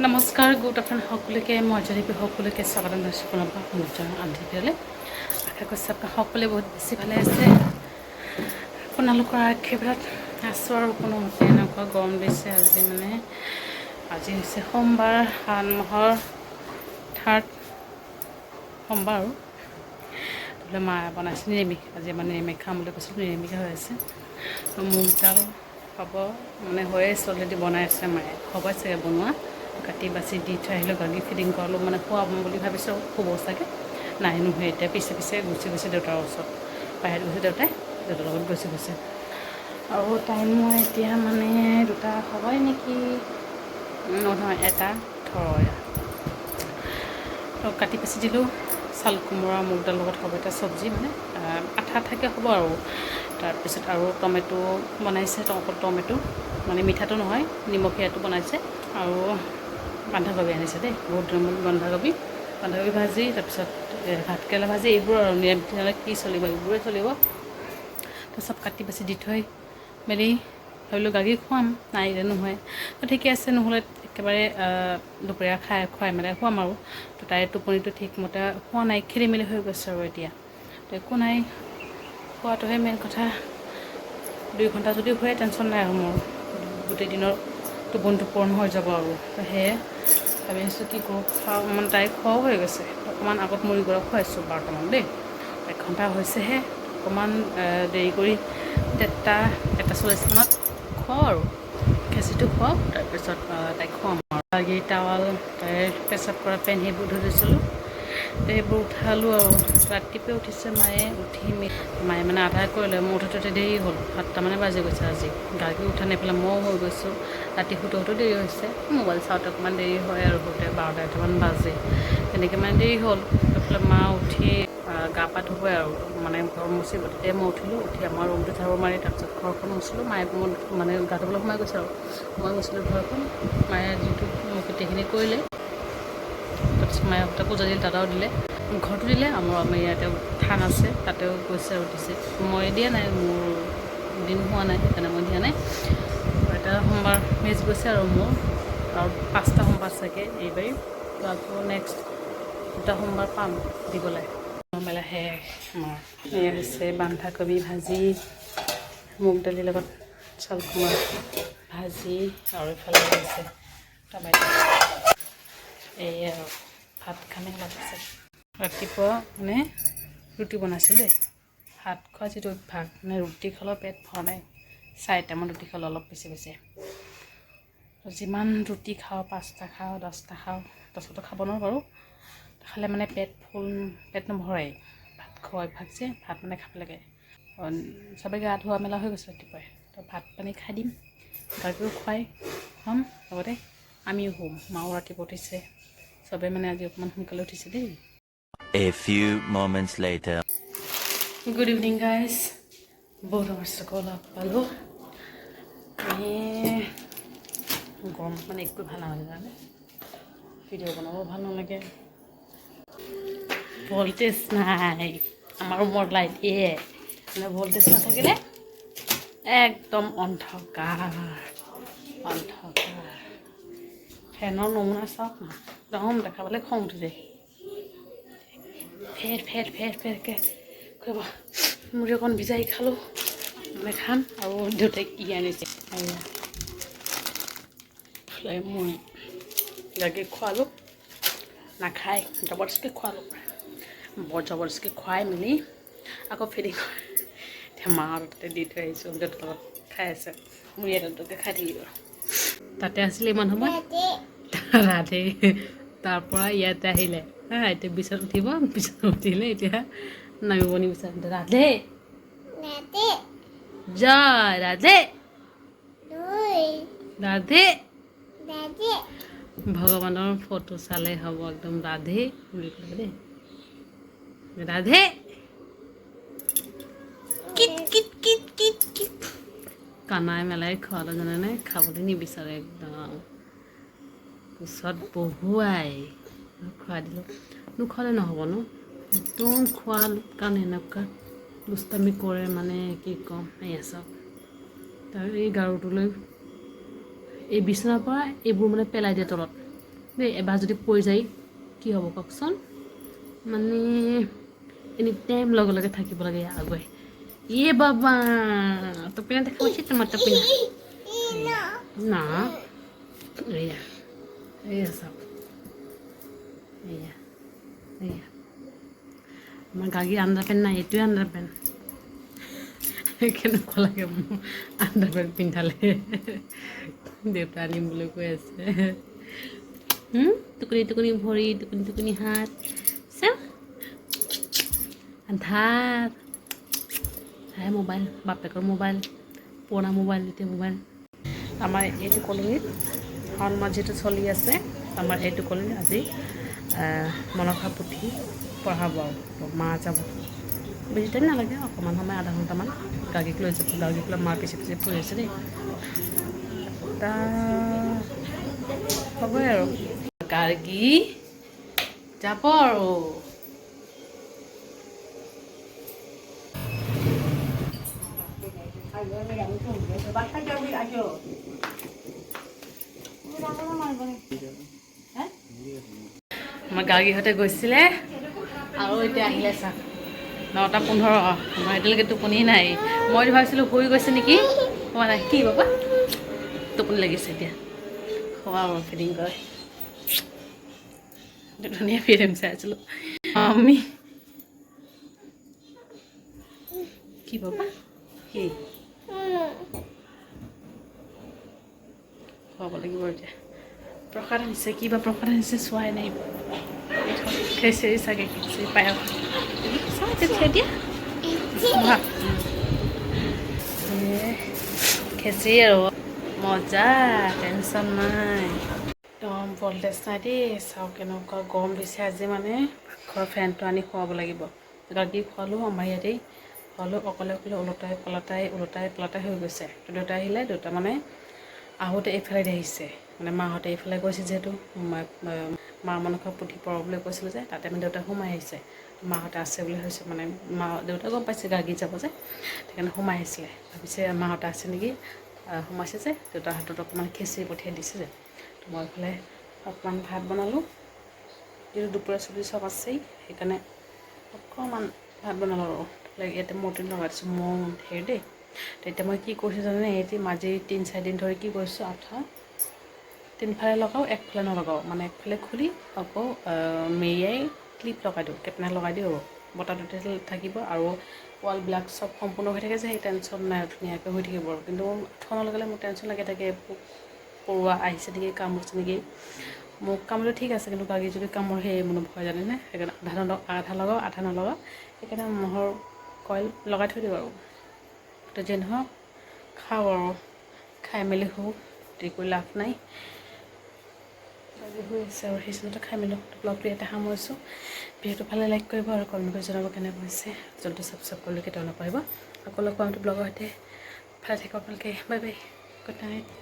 নমস্কাৰ, good afternoon সকলোকে। মই জয়দীপী সকলোকে স্বাগতম জনাইছোঁ পুনৰবাৰ নিজৰ আন্ধিটোলৈ। আশা কৰিছোঁ আপোনালোক সকলোৱে বহুত বেছি ভালে আছে। আপোনালোকৰ আশীৰ্বাদ আছোঁ আৰু কোনোমতে। এনেকুৱা গৰম দিছে আজি আজি হৈছে সোমবাৰ, শাওণ মাহৰ 3rd সোমবাৰ আৰু তাতে মায়ে বনাইছে নিৰামিষ। আজি আমাৰ নিৰামিষ খাম বুলি কৈছিলোঁ, নিৰামিষে হৈ আছে। মুগ দাল হ'ব হৈয়ে আছে, অলৰেডি বনাই আছে মায়ে। হ'বই চাগে বনোৱা। কাটি বাচি দি থৈ আহিলোঁ, গাখীৰ ফিডিং কৰালোঁ, খুৱাম বুলি ভাবিছোঁ। শুব চাগে, নাই নহয় এতিয়া। পিছে গুচি গৈছে দেউতাৰ ওচৰত, বাহিৰত গৈছে দেউতাৰ লগত গৈছে। আৰু টাইম মই এতিয়া 2টা হ'বই নেকি, নহয় 1টা 18। তো কাটি বাচি দিলোঁ। চাল কোমোৰা মুগ দালৰ লগত হ'ব এটা চব্জি, আঠা থাকে হ'ব আৰু। তাৰপিছত আৰু টমেটো বনাইছে, টমেটো মিঠাটো নহয়, নিমখীয়াটো বনাইছে। আৰু বন্ধাকবি আনিছে দেই, বহুত দিনৰ বন্ধাকবি ভাজি, তাৰপিছত ভাতকেৰেলা ভাজি। এইবোৰ আৰু নিৰামিষ কি চলিব, এইবোৰে চলিব। তো চব কাটি বাচি দি থৈ মেলি ভাবিলোঁ গাখীৰ খুৱাম, নাই নহয়। তো ঠিকে আছে, নহ'লে একেবাৰে দুপৰীয়া খুৱাই খুৱাম আৰু। তো তাইৰ টোপনিটো ঠিকমতে হোৱা নাই, খেলি মেলি হৈ গৈছে আৰু এতিয়া। তো একো নাই, খোৱাটোহে মেইন কথা। 2 ঘণ্টা যদি শুৱে টেনশ্যন নাই আৰু মোৰ, গোটেই দিনৰ টোপনিটো পূৰ্ণ হৈ যাব আৰু। তো সেয়ে ভাবি আছোঁ কি কৰোঁ। তাইক খোৱাও হৈ গৈছে, অকণমান আগত মুড়ি গৰম খুৱাইছোঁ 12টামান দেই। 1 ঘণ্টা হৈছেহে। অকণমান দেৰি কৰি 1:40 খুৱাওঁ আৰু খেঁচিটো খুৱাওঁ। তাৰপিছত তাইক খুৱাম আৰু। বাগি টাৱাল, তাইৰ পেচাব কৰা পেণ্ট সেইবোৰ ধুই দিছিলোঁ, সেইবোৰ উঠালোঁ আৰু। ৰাতিপুৱাই উঠিছে মায়ে। মায়ে আধা কৰিলে, মোৰ উঠোতে দেৰি হ'ল। 7টা বাজি গৈছে আজি। গাড়ী উঠা নেপেলাই ময়ো হৈ গৈছোঁ। ৰাতি শুতেও দেৰি হৈছে, মোবাইল চাওঁতে অকণমান দেৰি হয় আৰু। শুতে 12-1টামান বাজে, তেনেকৈ দেৰি হ'ল। এইফালে মা উঠি গা পা ধুবই আৰু, ঘৰ মুচিব। তেতিয়া মই উঠিলোঁ, উঠি আমাৰ ৰুমটো ঝাৰু মাৰি তাৰপিছত ঘৰখন মুচিলোঁ। মায়ে গা ধুবলৈ সোমাই গৈছে আৰু মই গৈছিলোঁ ঘৰখন। মায়ে যিটো গোটেইখিনি কৰিলে, তাৰপিছত মায়ে তাকো দিলে, দাদাও দিলে, ঘৰটো দিলে। আমাৰ ইয়াতে থান আছে, তাতেও গৈছে আৰু দিছে। মই দিয়া নাই, মোৰ দিন হোৱা নাই, সেইকাৰণে মই দিয়া নাই। এটা সোমবাৰ মিছ গৈছে আৰু মোৰ, আৰু 5টা সোমবাৰ চাগে এইবাৰ। তো আকৌ নেক্সট 2টা সোমবাৰ পাম দিবলৈ। মেলাহে আমাৰ এয়া হৈছে বন্ধাকবি ভাজি, মুগ দালিৰ লগত চাল কোমোৰা ভাজি, আৰু ইফালে হৈছে টমেটো। এই আৰু ভাত খানে লাগিছে। ৰাতিপুৱা ৰুটি বনাইছোঁ দেই। ভাত খোৱা যিটো অভ্যাস, ৰুটি খালেও পেট ভৰা নাই। 4টামান ৰুটি খালোঁ, অলপ বেছি। যিমান ৰুটি খাওঁ, 5টা খাওঁ, 10টা খাওঁ, 10টাতো খাব নোৱাৰোঁ বাৰু। খালে পেট নভৰাই। ভাত খোৱা অভ্যাস যে, ভাত খাব লাগে। চবেই গা ধোৱা মেলা হৈ গৈছে ৰাতিপুৱাই। তো ভাত পানী খাই দিম, গাখীৰো খুৱাই হ'ম, লগতে আমিও শুম। মাও ৰাতিপুৱা উঠিছে, চবেই আজি অকণমান সোনকালে উঠিছে দেই। A few moments later. Good evening guys. বহুত সমস্যা লগ পালোঁ। গৰম একো ভাল নালাগে কাৰণে ভিডিঅ' বনাব ভাল নালাগে। ভল্টেজ নাই আমাৰ ৰুমৰ লাইট। ভল্টেজ নাথাকিলে একদম অন্ধকাৰ। ফেনৰ নমুনা চাওক না, একদম দেখাবলৈ খং উঠি যায়। ফেৰকৈ কৰিব। মুড়ি অকণ ভিজাই খালোঁ, খাম। আৰু দেউতাই কি আনিছে, মই গাখীৰ খোৱালোঁ, নাখায়। জবৰদস্তি খোৱালোঁ, বৰ জবৰদস্তি খুৱাই মেলি আকৌ ফিডিং এতিয়া মাৰ তাতে দি থৈ আহিছোঁ। দেউতাৰ লগত খাই আছে, মোৰ ইয়াতে খাই থাকিব। তাতে আছিলে ইমান সময়, ৰাধে তাৰপৰা ইয়াতে আহিলে। এতিয়া বিচনাত উঠিব, বিচনাত উঠিলে এতিয়া নামিব নিবিচাৰে। ৰাধে জয় ৰাধে ৰাধে। ভগৱানৰ ফটো চালে হ'ব, একদম ৰাধে বুলি ক'ব দেই। ৰাধে কিট কিট কিট কিট কিট। কানাই মেলাই খোৱালে জানেনে, খাবলৈ নিবিচাৰে একদম। কোচত বহুৱাই খুৱাই দিলোঁ, নোখোৱালে নহ'ব ন। একদম খোৱাৰ কাৰণে এনেকুৱা দুষ্টামি কৰে, কি ক'ম। এয়া চাওক, তাৰ এই গাৰুটোলৈ, এই বিচনাৰ পৰা এইবোৰ পেলাই দিয়ে তলত। দেই এবাৰ যদি পৰি যায় কি হ'ব কওকচোন মানে এনি টাইম লগে লগে থাকিব লাগে আগুৱাই ইয়ে বাবা টপিনা দেখা পাইছে তোমাৰ টপিনা না এয়া এয়া চাওক এয়া এয়া আমাৰ গাগীৰ আণ্ডাৰপেণ্ট নাই এইটোৱে আণ্ডাৰপেণ্ট কেনেকুৱা লাগে মোৰ আণ্ডাৰপেণ্ট পিন্ধালে দেউতা আনিম বুলি কৈ আছে টুকুনি টুকুনি ভৰি টুকুনি টুকুনি হাত চাওঁ আন্ধাৰ চাই মোবাইল বাপেকৰ মোবাইল পুৰণা মোবাইল এতিয়া মোবাইল আমাৰ এইটো কলনীত শাওণ মাহ যিটো চলি আছে আমাৰ এইটো কলনীত আজি মনসা পুথি পঢ়াব আৰু মা যাব বেছি টাইম নালাগে অকণমান সময় আধা ঘণ্টামান গাগীক লৈ যাব গাগীক লৈ মাৰ পিছে পিছে ফুৰি আছে দেই হ'বই আৰু গাৰ্গী যাব আৰু আমাৰ গাৰ্গীহঁতে গৈছিলে আৰু এতিয়া আহিলে চা 9:15 মই এতিয়ালৈকে টোপনি নাই মই ভাবিছিলোঁ শুই গৈছে নেকি হোৱা নাই কি বাবা টোপনি লাগিছে এতিয়া খোৱা আৰু ফিডিং কৰে ধুনীয়া ফিল্ম চাই আছিলোঁ আমি কি বাবা কি খুৱাব লাগিব এতিয়া প্ৰসাদ আনিছে কিবা প্ৰসাদ আনিছে চোৱাই নাই খেচেৰি চাগে খেচেৰি পায়স এতিয়া খেচেৰি আৰু মজা টেনশ্যন নাই একদম ভল্টেজ নাই দেই চাওক কেনেকুৱা গৰম দিছে আজি মানে ঘৰৰ ফেনটো আনি খুৱাব লাগিব গাখীৰ খোৱালোঁ আমাৰ ইয়াতেই খোৱালোঁ অকলে অকলে ওলোটাই পলটাই হৈ গৈছে দেউতা আহিলে দেউতা মানে আহোঁতে এইফালেদি আহিছে মানে মাহঁতে এইফালে গৈছে যিহেতু মা মনসা পুথি পঢ়াবলৈ কৈছিলে যে তাতে মানে দেউতা সোমাই আহিছে মাহঁতে আছে বুলি ভাবিছে মানে দেউতা গম পাইছে গাগী যাব যে সেইকাৰণে সোমাই আহিছিলে ভাবিছে মাহঁতে আছে নেকি সোমাইছে যে দেউতাৰ হাতত অকণমান খেচি পঠিয়াই দিছে যে মই এইফালে অকণমান ভাত বনালোঁ কিন্তু দুপৰীয়া চব্জি চব আছেই সেইকাৰণে অকণমান ভাত বনালোঁ আৰু ইয়াতে মৰ্টিন লগাই দিছোঁ মৌ ধেৰ দেই তেতিয়া মই কি কৰিছোঁ জানেনে এতিয়া আজি 3-4 দিন ধৰি কি কৰিছোঁ আঠা তিনিফালে লগাওঁ একফালে নলগাওঁ মানে একফালে খুলি আকৌ মেৰিয়াই ক্লিপ লগাই দিওঁ কেপনা লগাই দিওঁ আৰু বতাহটো থাকিব আৰু ৱালবিলাক চব সম্পূৰ্ণ হৈ থাকে যে সেই টেনশ্যন নাই ধুনীয়াকৈ হৈ থাকিব আৰু কিন্তু আঠুৱা নলগালে মোৰ টেনশ্যন লাগি থাকে পোক পৰুৱা আহিছে নেকি কামুৰিছে নেকি মোক কামুৰিলে ঠিক আছে কিন্তু গাগী যদি কামোৰ সেই মোৰ ভয় জানেনে সেইকাৰণে আধা লগাওঁ আধা নলগাওঁ সেইকাৰণে মহৰ কইল লগাই থৈ দিওঁ আৰু তো যে নহওক খাওঁ আৰু খাই মেলি শুওঁ দেৰি কৰি লাভ নাই আজি হৈ আছে আৰু সেইচনতে খাই মেলি ব্লগটো ইয়াতে সামৰিছোঁ ভিডিঅ'টো ভালে লাইক কৰিব আৰু কমেণ্ট কৰি জনাব কেনেকুৱা হৈছে জলদি ছাবস্ক্ৰাইব কৰিলে কেতিয়াও নাপাৰিব আকৌ লগ পাম ব্লগৰ সৈতে ভালে থাকিব আপোনালোকে বাই বাই গুড নাইট